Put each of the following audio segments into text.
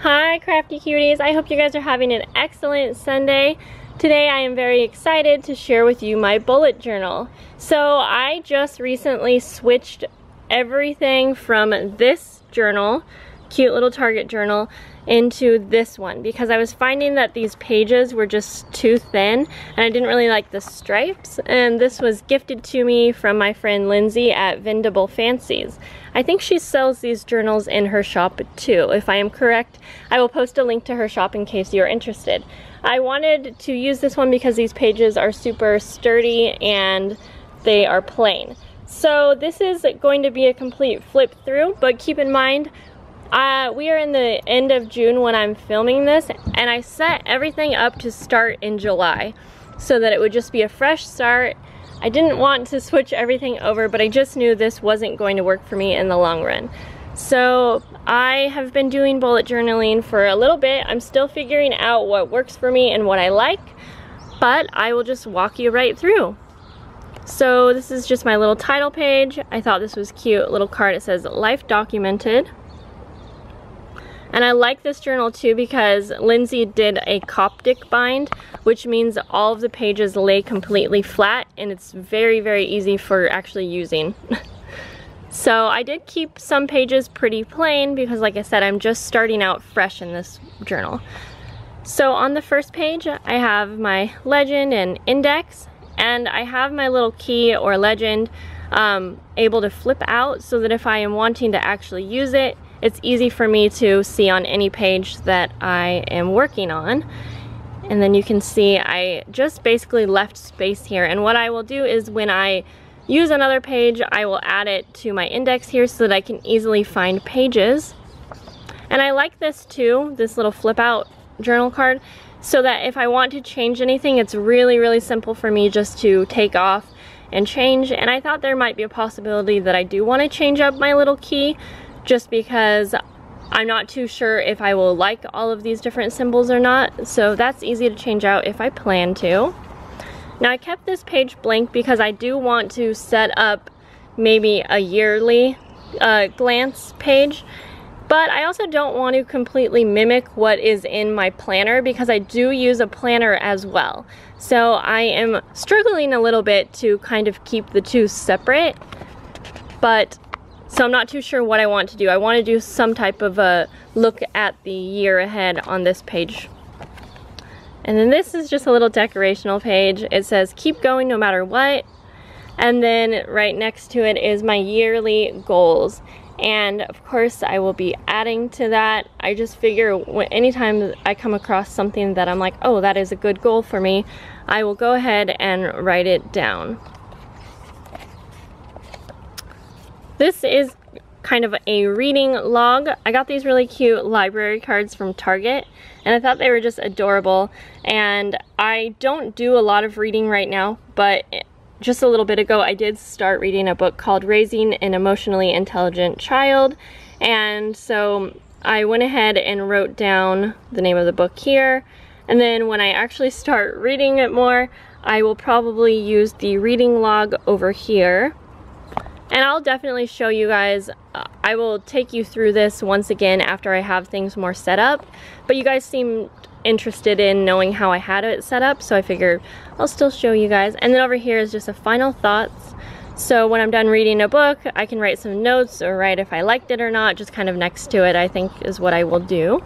Hi crafty cuties, I hope you guys are having an excellent Sunday. Today I am very excited to share with you my bullet journal. So I just recently switched everything from this journal, cute little Target journal, into this one because I was finding that these pages were just too thin and I didn't really like the stripes, and this was gifted to me from my friend Lindsay at Vendable Fancies. I think she sells these journals in her shop too. If I am correct, I will post a link to her shop in case you're interested. I wanted to use this one because these pages are super sturdy and they are plain. So this is going to be a complete flip through, but keep in mind we are in the end of June when I'm filming this, and I set everything up to start in July so that it would just be a fresh start. I didn't want to switch everything over, but I just knew this wasn't going to work for me in the long run. So I have been doing bullet journaling for a little bit. I'm still figuring out what works for me and what I like, but I will just walk you right through. So this is just my little title page. I thought this was cute. Little card, it says Life Documented. And I like this journal too because Lindsay did a Coptic bind, which means all of the pages lay completely flat and it's very, very easy for actually using. So I did keep some pages pretty plain because, like I said, I'm just starting out fresh in this journal. So on the first page, I have my legend and index, and I have my little key or legend able to flip out so that if I am wanting to actually use it, it's easy for me to see on any page that I am working on. And then you can see I just basically left space here, and what I will do is when I use another page, I will add it to my index here so that I can easily find pages. And I like this too, this little flip out journal card, so that if I want to change anything, it's really, really simple for me just to take off and change. And I thought there might be a possibility that I do want to change up my little key, just because I'm not too sure if I will like all of these different symbols or not. So that's easy to change out if I plan to. Now I kept this page blank because I do want to set up maybe a yearly glance page, but I also don't want to completely mimic what is in my planner because I do use a planner as well. So I am struggling a little bit to kind of keep the two separate, so I'm not too sure what I want to do. I want to do some type of a look at the year ahead on this page. And then this is just a little decorational page. It says keep going no matter what. And then right next to it is my yearly goals. And of course I will be adding to that. I just figure anytime I come across something that I'm like, oh, that is a good goal for me, I will go ahead and write it down. This is kind of a reading log. I got these really cute library cards from Target and I thought they were just adorable. And I don't do a lot of reading right now, but just a little bit ago I did start reading a book called Raising an Emotionally Intelligent Child. And so I went ahead and wrote down the name of the book here. And then when I actually start reading it more, I will probably use the reading log over here. And I'll definitely show you guys, I will take you through this once again after I have things more set up. But you guys seem interested in knowing how I had it set up, so I figured I'll still show you guys. And then over here is just a final thoughts. So when I'm done reading a book, I can write some notes or write if I liked it or not, just kind of next to it, I think is what I will do.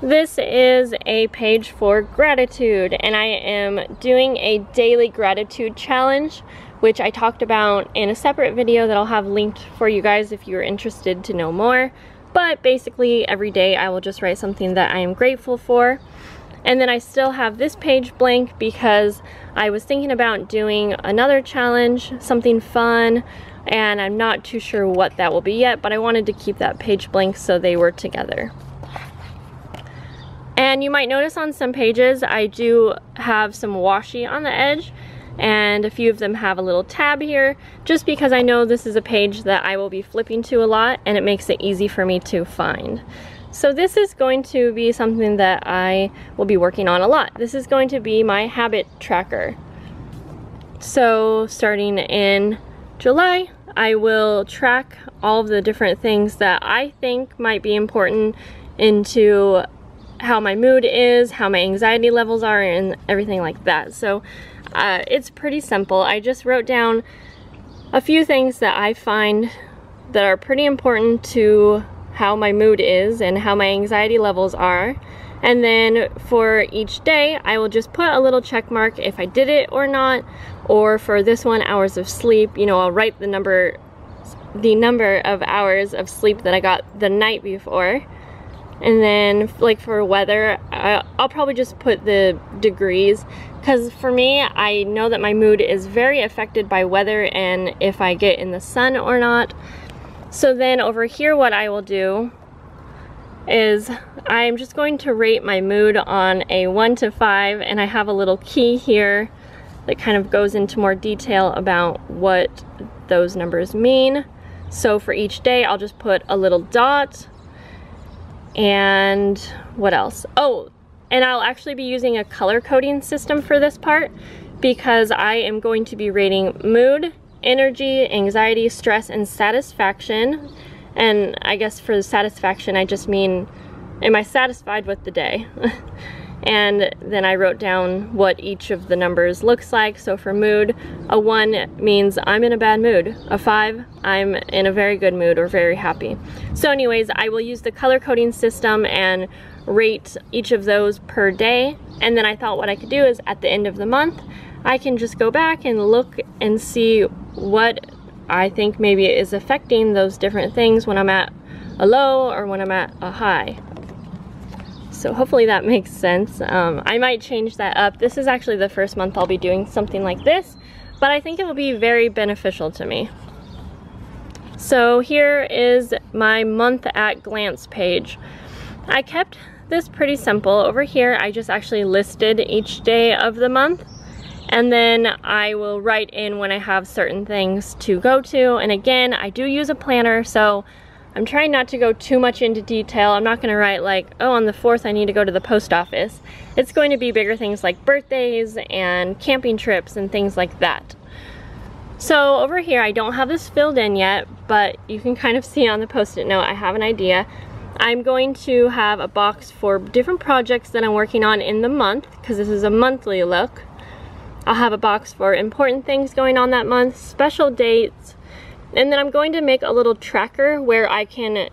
This is a page for gratitude, and I am doing a daily gratitude challenge, which I talked about in a separate video that I'll have linked for you guys if you're interested to know more. But basically every day I will just write something that I am grateful for. And then I still have this page blank because I was thinking about doing another challenge, something fun, and I'm not too sure what that will be yet, but I wanted to keep that page blank so they were together. And you might notice on some pages I do have some washi on the edge, and a few of them have a little tab here, just because I know this is a page that I will be flipping to a lot and it makes it easy for me to find. So this is going to be something that I will be working on a lot. This is going to be my habit tracker. So starting in July, I will track all of the different things that I think might be important into how my mood is, how my anxiety levels are, and everything like that. So it's pretty simple. I just wrote down a few things that I find that are pretty important to how my mood is and how my anxiety levels are. And then for each day, I will just put a little check mark if I did it or not. Or for this one, hours of sleep, you know, I'll write the number of hours of sleep that I got the night before. And then like for weather, I'll probably just put the degrees, because for me, I know that my mood is very affected by weather and if I get in the sun or not. So then over here, what I will do is I'm just going to rate my mood on a 1 to 5, and I have a little key here that kind of goes into more detail about what those numbers mean. So for each day, I'll just put a little dot. And what else? Oh, and I'll actually be using a color coding system for this part, because I am going to be rating mood, energy, anxiety, stress, and satisfaction. And I guess for the satisfaction, I just mean, am I satisfied with the day? And then I wrote down what each of the numbers looks like. So for mood, a 1 means I'm in a bad mood. A 5, I'm in a very good mood or very happy. So anyways, I will use the color coding system and rate each of those per day. And then I thought what I could do is at the end of the month, I can just go back and look and see what I think maybe is affecting those different things when I'm at a low or when I'm at a high. So hopefully that makes sense. I might change that up. This is actually the first month I'll be doing something like this, but I think it will be very beneficial to me. So here is my month at glance page. I kept this pretty simple. Over here, I just actually listed each day of the month. And then I will write in when I have certain things to go to. And again, I do use a planner, so I'm trying not to go too much into detail. I'm not gonna write like, oh, on the 4th I need to go to the post office. It's going to be bigger things like birthdays and camping trips and things like that. So over here, I don't have this filled in yet, but you can kind of see on the post-it note, I have an idea. I'm going to have a box for different projects that I'm working on in the month, because this is a monthly look. I'll have a box for important things going on that month, special dates, and then I'm going to make a little tracker where I can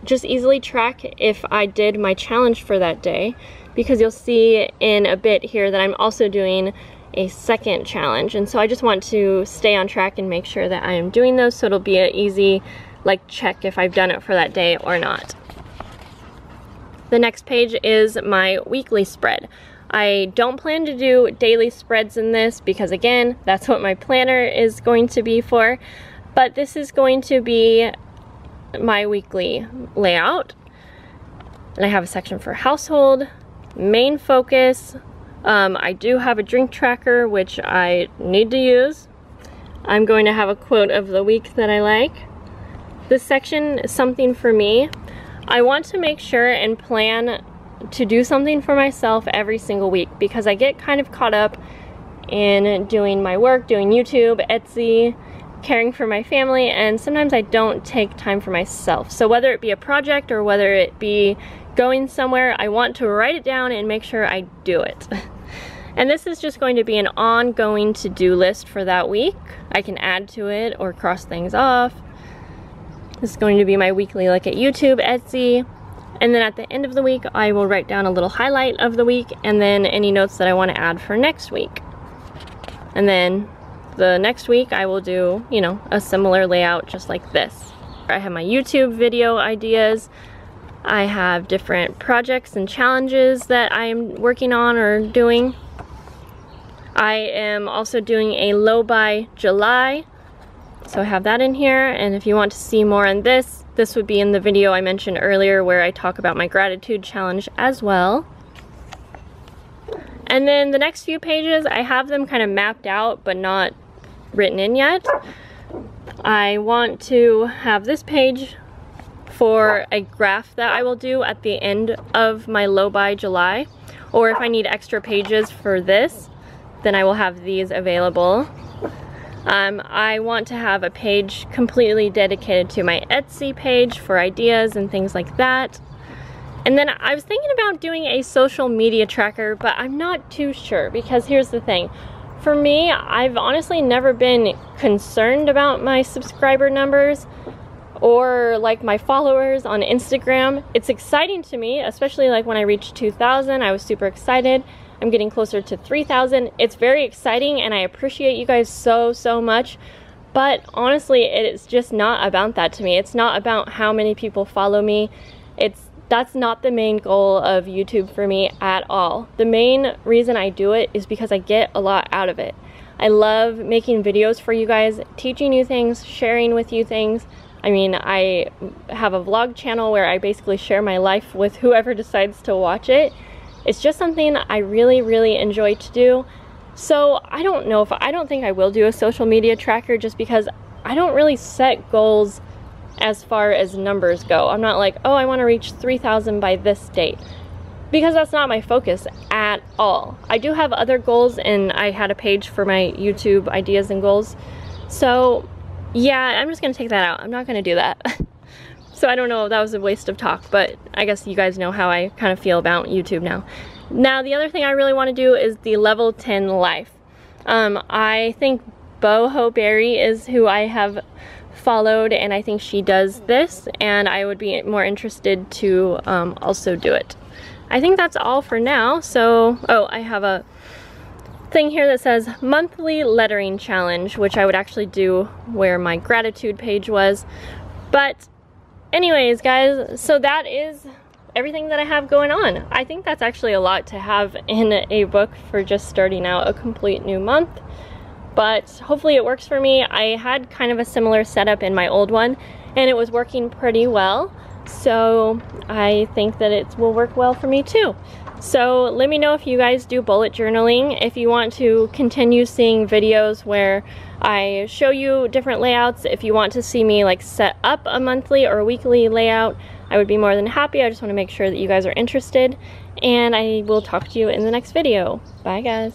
just easily track if I did my challenge for that day, because you'll see in a bit here that I'm also doing a second challenge, and so I just want to stay on track and make sure that I am doing those, so it'll be an easy like check if I've done it for that day or not. The next page is my weekly spread. I don't plan to do daily spreads in this because again, that's what my planner is going to be for, but this is going to be my weekly layout. And I have a section for household, main focus. I do have a drink tracker, which I need to use. I'm going to have a quote of the week that I like. This section is something for me. I want to make sure and plan to do something for myself every single week, because I get kind of caught up in doing my work, doing YouTube, Etsy, caring for my family, and sometimes I don't take time for myself. So whether it be a project or whether it be going somewhere, I want to write it down and make sure I do it. And this is just going to be an ongoing to-do list for that week. I can add to it or cross things off. This is going to be my weekly look at YouTube, Etsy, and then at the end of the week, I will write down a little highlight of the week and then any notes that I want to add for next week. And then the next week, I will do, you know, a similar layout just like this. I have my YouTube video ideas. I have different projects and challenges that I'm working on or doing. I am also doing a low by July, so I have that in here. And if you want to see more on this, this would be in the video I mentioned earlier where I talk about my gratitude challenge as well. And then the next few pages, I have them kind of mapped out but not written in yet. I want to have this page for a graph that I will do at the end of my low by July, or if I need extra pages for this, then I will have these available. I want to have a page completely dedicated to my Etsy page for ideas and things like that. And then I was thinking about doing a social media tracker, but I'm not too sure, because here's the thing. For me, I've honestly never been concerned about my subscriber numbers or like my followers on Instagram. It's exciting to me, especially like when I reached 2,000, I was super excited. I'm getting closer to 3,000. It's very exciting and I appreciate you guys so much. But honestly, it is just not about that to me. It's not about how many people follow me. That's not the main goal of YouTube for me at all. The main reason I do it is because I get a lot out of it. I love making videos for you guys, teaching you things, sharing with you things. I mean, I have a vlog channel where I basically share my life with whoever decides to watch it. It's just something I really enjoy to do. So I don't think I will do a social media tracker, just because I don't really set goals as far as numbers go. I'm not like, oh, I want to reach 3,000 by this date, because that's not my focus at all. I do have other goals, and I had a page for my YouTube ideas and goals. So yeah, I'm just gonna take that out. I'm not gonna do that. So I don't know, that was a waste of talk, but I guess you guys know how I kind of feel about YouTube now. Now, the other thing I really want to do is the level 10 life. I think Boho Berry is who I have followed, and I think she does this, and I would be more interested to also do it. I think that's all for now. So, oh, I have a thing here that says monthly lettering challenge, which I would actually do where my gratitude page was. But anyways, guys, so that is everything that I have going on. I think that's actually a lot to have in a book for just starting out a complete new month. But hopefully it works for me. I had kind of a similar setup in my old one, and it was working pretty well. So I think that it will work well for me too. So let me know if you guys do bullet journaling. If you want to continue seeing videos where I show you different layouts, if you want to see me like set up a monthly or a weekly layout, I would be more than happy. I just want to make sure that you guys are interested, and I will talk to you in the next video. Bye guys.